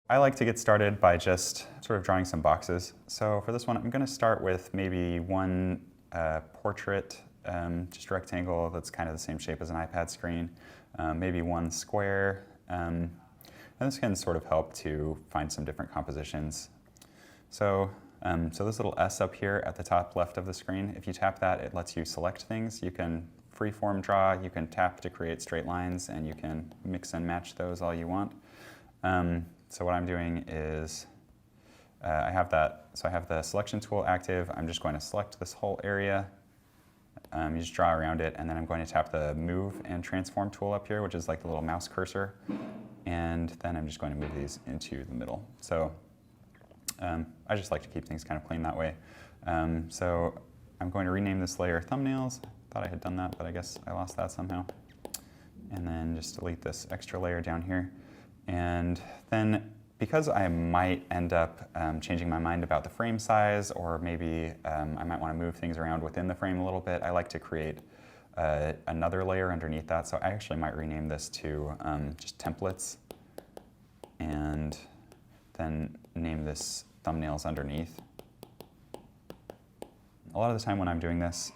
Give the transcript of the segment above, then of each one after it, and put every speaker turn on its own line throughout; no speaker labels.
I like to get started by just sort of drawing some boxes. So for this one, I'm going to start with maybe one portrait, just rectangle that's kind of the same shape as an iPad screen, maybe one square, and this can sort of help to find some different compositions. So this little S up here at the top left of the screen, if you tap that, it lets you select things. You can freeform draw, you can tap to create straight lines, and you can mix and match those all you want. So what I'm doing is I have the selection tool active. I'm just going to select this whole area. You just draw around it, and then I'm going to tap the move and transform tool up here, which is like the little mouse cursor. And then I'm just going to move these into the middle. So I just like to keep things kind of clean that way. So I'm going to rename this layer thumbnails. Thought I had done that, but I guess I lost that somehow. And then just delete this extra layer down here. And then because I might end up changing my mind about the frame size, or maybe I might want to move things around within the frame a little bit, I like to create another layer underneath that. So I actually might rename this to just templates, and then name this thumbnails underneath. A lot of the time when I'm doing this,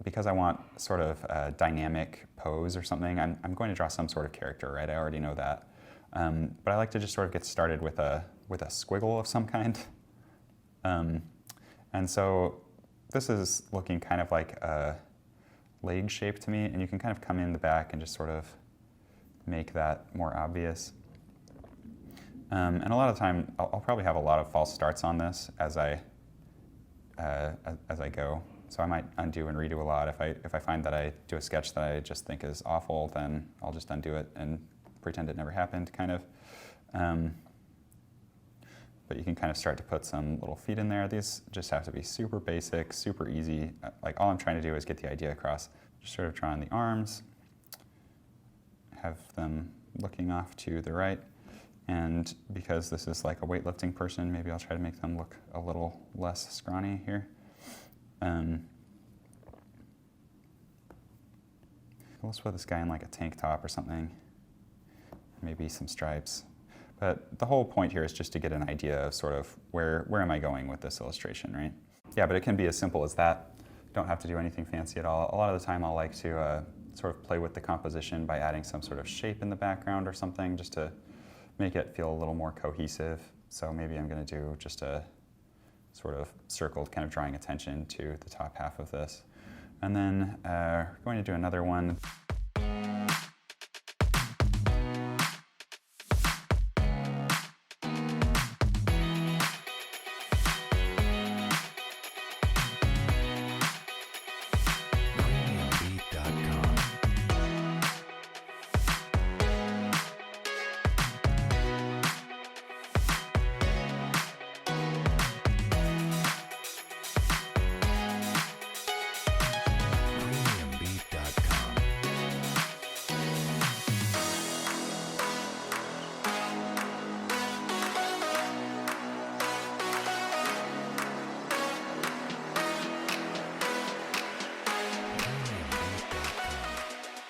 because I want sort of a dynamic pose or something, I'm going to draw some sort of character, right? I already know that. But I like to just sort of get started with a squiggle of some kind. And so this is looking kind of like a leg shape to me, and you can kind of come in the back and just sort of make that more obvious. And a lot of the time, I'll probably have a lot of false starts on this as I go. So I might undo and redo a lot. If I find that I do a sketch that I just think is awful, then I'll just undo it and pretend it never happened, kind of. But you can kind of start to put some little feet in there. These just have to be super basic, super easy. Like, all I'm trying to do is get the idea across. Just sort of drawing the arms, have them looking off to the right. And because this is like a weightlifting person, maybe I'll try to make them look a little less scrawny here. Let's put this guy in like a tank top or something. Maybe some stripes. But the whole point here is just to get an idea of sort of where am I going with this illustration, right? Yeah, but it can be as simple as that. Don't have to do anything fancy at all. A lot of the time I'll like to sort of play with the composition by adding some sort of shape in the background or something, just to make it feel a little more cohesive. So maybe I'm going to do just a sort of circle, kind of drawing attention to the top half of this. And then we're going to do another one.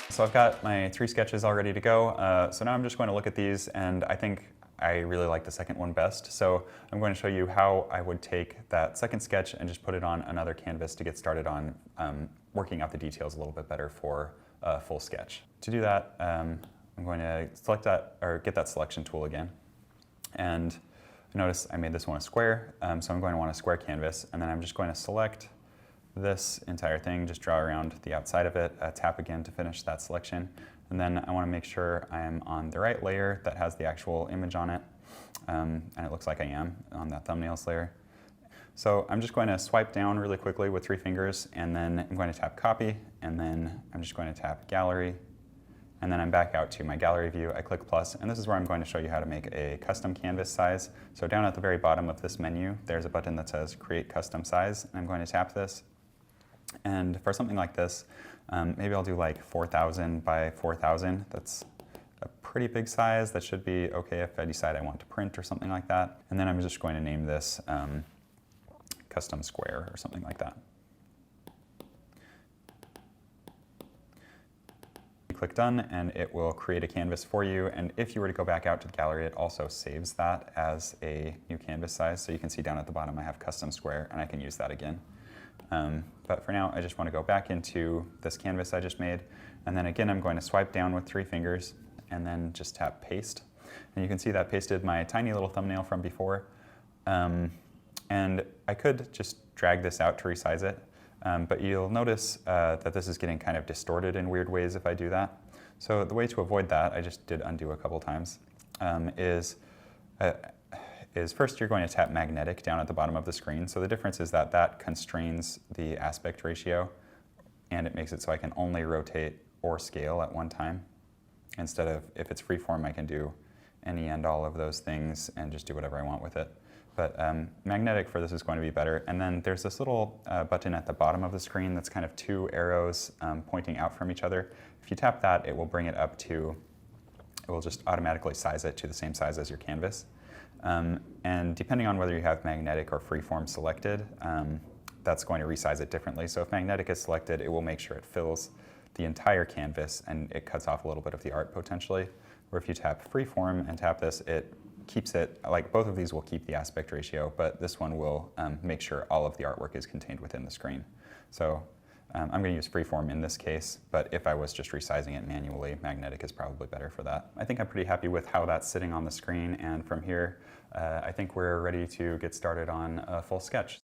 So I've got my 3 sketches all ready to go. So now I'm just going to look at these, and I think I really like the second one best. So I'm going to show you how I would take that second sketch and just put it on another canvas to get started on working out the details a little bit better for a full sketch. To do that, I'm going to select that, or get that selection tool again. And notice I made this one a square, so I'm going to want a square canvas, and then I'm just going to select this entire thing, just draw around the outside of it, tap again to finish that selection, and then I want to make sure I'm on the right layer that has the actual image on it, and it looks like I am on that thumbnails layer. So I'm just going to swipe down really quickly with 3 fingers, and then I'm going to tap copy, and then I'm just going to tap gallery, and then I'm back out to my gallery view. I click plus, and this is where I'm going to show you how to make a custom canvas size. So down at the very bottom of this menu, there's a button that says create custom size, and I'm going to tap this. And for something like this, maybe I'll do like 4,000 by 4,000. That's a pretty big size. That should be okay if I decide I want to print or something like that. And then I'm just going to name this custom square or something like that. click done and it will create a canvas for you. And if you were to go back out to the gallery, it also saves that as a new canvas size. So you can see down at the bottom I have custom square and I can use that again. But for now, I just want to go back into this canvas I just made. And then again, I'm going to swipe down with 3 fingers and then just tap paste. And you can see that pasted my tiny little thumbnail from before. And I could just drag this out to resize it. But you'll notice that this is getting kind of distorted in weird ways if I do that. So the way to avoid that, I just did undo a couple times, is first you're going to tap magnetic down at the bottom of the screen. So the difference is that that constrains the aspect ratio and it makes it so I can only rotate or scale at one time. Instead of, if it's freeform, I can do any and all of those things and just do whatever I want with it. But magnetic for this is going to be better. And then there's this little button at the bottom of the screen that's kind of 2 arrows pointing out from each other. If you tap that, it will bring it up to, it will just automatically size it to the same size as your canvas. And depending on whether you have magnetic or freeform selected, that's going to resize it differently. So if magnetic is selected, it will make sure it fills the entire canvas and it cuts off a little bit of the art potentially. Or if you tap freeform and tap this, it keeps it, like both of these will keep the aspect ratio, but this one will make sure all of the artwork is contained within the screen. So I'm going to use freeform in this case, but if I was just resizing it manually, magnetic is probably better for that. I think I'm pretty happy with how that's sitting on the screen, and from here, I think we're ready to get started on a full sketch.